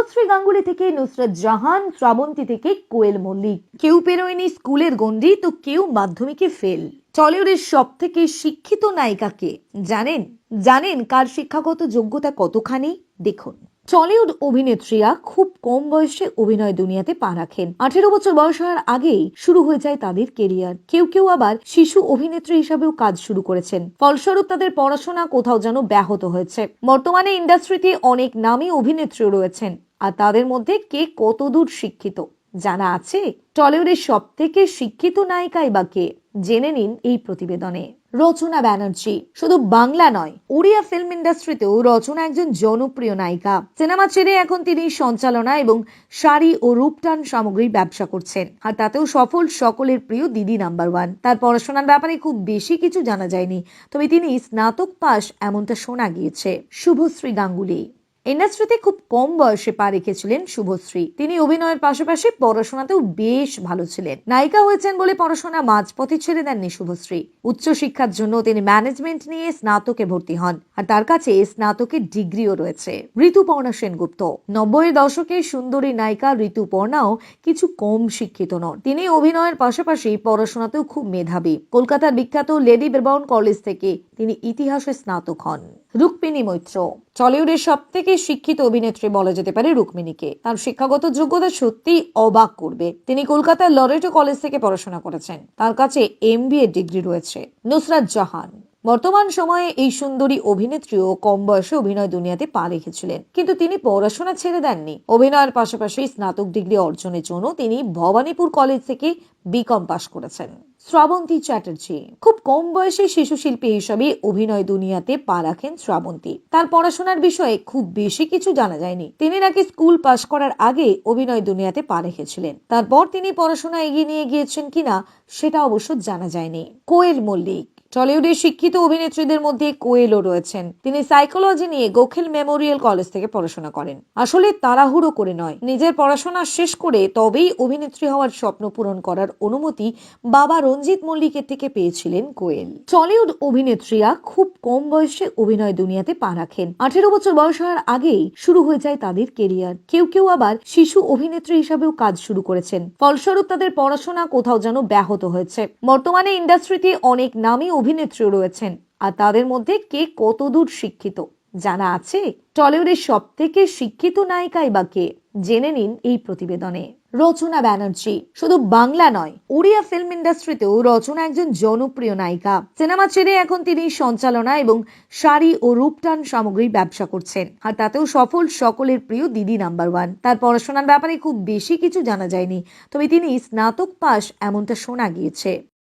শুভশ্রী গাঙ্গুলি থেকে নুসরাত জাহান, শ্রাবন্তী থেকে কোয়েল মল্লিক। কেউ পেরোয়নি স্কুলের গণ্ডি, তো কেউ মাধ্যমিকে ফেল। টলিউডের সব থেকে শিক্ষিত নায়িকাকে জানেন? জানেন কার শিক্ষাগত যোগ্যতা কতখানি? দেখুন, টলিউড অভিনেত্রীরা খুব কম বয়সে অভিনয় দুনিয়াতে পা রাখেন। 18 বছর বয়স হওয়ার আগেই শুরু হয়ে যায় তাদের কেরিয়ার। কেউ কেউ আবার শিশু অভিনেত্রী হিসাবেও কাজ শুরু করেছেন। ফলস্বরূপ তাদের পড়াশোনা কোথাও যেন ব্যাহত হয়েছে। বর্তমানে ইন্ডাস্ট্রিতে অনেক নামী অভিনেত্রী রয়েছেন, আর তাদের মধ্যে কে কতদূর শিক্ষিত জানা আছে? টলিউডের সব থেকে শিক্ষিত নায়িকাই বা কে? জেনে নিন এই প্রতিবেদনে। রচনা ব্যানার্জি শুধু বাংলা নয়, ওড়িয়া ফিল্ম ইন্ডাস্ট্রিতেও রচনা একজন জনপ্রিয় নায়িকা। সিনেমা ছেড়ে এখন তিনি সঞ্চালনা এবং শাড়ি ও রূপটান সামগ্রীর ব্যবসা করছেন, আর তাতেও সফল। সকলের প্রিয় দিদি নাম্বার ওয়ান। তার পড়াশোনার ব্যাপারে খুব বেশি কিছু জানা যায়নি, তবে তিনি স্নাতক পাস এমনটা শোনা গিয়েছে। শুভশ্রী গাঙ্গুলি ইন্ডাস্ট্রিতে খুব কম বয়সে পা রেখেছিলেন শুভশ্রী। তিনি অভিনয়ের পাশাপাশি পড়াশোনাতেও বেশ ভালো ছিলেন। নায়িকা হয়েছেন বলে পড়াশোনা মাঝপথে ছেড়ে দেননি শুভশ্রী। উচ্চশিক্ষার জন্য তিনি ম্যানেজমেন্ট নিয়ে স্নাতকে ভর্তি হন, আর তার কাছে স্নাতকের ডিগ্রিও রয়েছে। ঋতুপর্ণা সেনগুপ্ত 90-এর দশকে সুন্দরী নায়িকা ঋতুপর্ণাও কিছু কম শিক্ষিত নন। তিনি অভিনয়ের পাশাপাশি পড়াশোনাতেও খুব মেধাবী। কলকাতার বিখ্যাত লেডি ব্রাউন কলেজ থেকে তিনি ইতিহাসে স্নাতক হন। রুক্মিণী মৈত্র টলিউডের সব থেকে শিক্ষিত অভিনেত্রী বলা যেতে পারে রুক্মিণীকে। তার শিক্ষাগত যোগ্যতা সত্যি অবাক করবে। তিনি কলকাতার লরেটো কলেজ থেকে পড়াশোনা করেছেন। তার কাছে MBA ডিগ্রি রয়েছে। নুসরাত জাহান বর্তমান সময়ে এই সুন্দরী অভিনেত্রীও কম বয়সে অভিনয় দুনিয়াতে পা রেখেছিলেন, কিন্তু তিনি পড়াশোনা ছেড়ে দেননি। অভিনয়ের পাশাপাশি স্নাতক ডিগ্রি অর্জনের জন্য তিনি ভবানীপুর কলেজ থেকে BCom পাশ করেছেন। শ্রাবন্তী চ্যাটার্জি খুব কম বয়সে শিশু শিল্পী হিসাবে অভিনয় দুনিয়াতে পা রাখেন শ্রাবন্তী। তার পড়াশোনার বিষয়ে খুব বেশি কিছু জানা যায়নি। তিনি নাকি স্কুল পাশ করার আগে অভিনয় দুনিয়াতে পা রেখেছিলেন। তারপর তিনি পড়াশোনা এগিয়ে নিয়ে গিয়েছেন কিনা সেটা অবশ্য জানা যায়নি। কোয়েল মল্লিক টলিউডের শিক্ষিত অভিনেত্রীদের মধ্যে কোয়েলও রয়েছেন। তিনি সাইকোলজি নিয়ে গোখেল মেমোরিয়াল কলেজ থেকে পড়াশোনা করেন। আসলে তাড়াহুড়ো করে নয়, নিজের পড়াশোনা শেষ করে তবেই অভিনেত্রী হওয়ার স্বপ্ন পূরণ করার অনুমতি বাবা রঞ্জিত মল্লিকের থেকে পেয়েছিলেন কোয়েল। টলিউড অভিনেত্রীরা খুব কম বয়সে অভিনয় দুনিয়াতে পা রাখেন। 18 বছর বয়স হওয়ার আগেই শুরু হয়ে যায় তাদের কেরিয়ার। কেউ কেউ আবার শিশু অভিনেত্রী হিসাবেও কাজ শুরু করেছেন। ফলস্বরূপ তাদের পড়াশোনা কোথাও যেন ব্যাহত হয়েছে। বর্তমানে ইন্ডাস্ট্রিতে অনেক নামী অভিনেত্রী রয়েছেন, আর তাদের মধ্যে কে কতদূর শিক্ষিত জানা আছে? টলিউডের সব থেকে শিক্ষিত নায়িকাই বা কে? জেনে নিন এই প্রতিবেদনে। রচনা ব্যানার্জি শুধু বাংলা নয়, ওড়িয়া ফিল্ম ইন্ডাস্ট্রিতেও রচনা একজন জনপ্রিয় নায়িকা। সিনেমা ছেড়ে এখন তিনি সঞ্চালনা এবং শাড়ি ও রূপটান সামগ্রীর ব্যবসা করছেন, আর তাতেও সফল। সকলের প্রিয় দিদি নাম্বার ওয়ান। তার পড়াশোনার ব্যাপারে খুব বেশি কিছু জানা যায়নি, তবে তিনি স্নাতক পাস এমনটা শোনা গিয়েছে।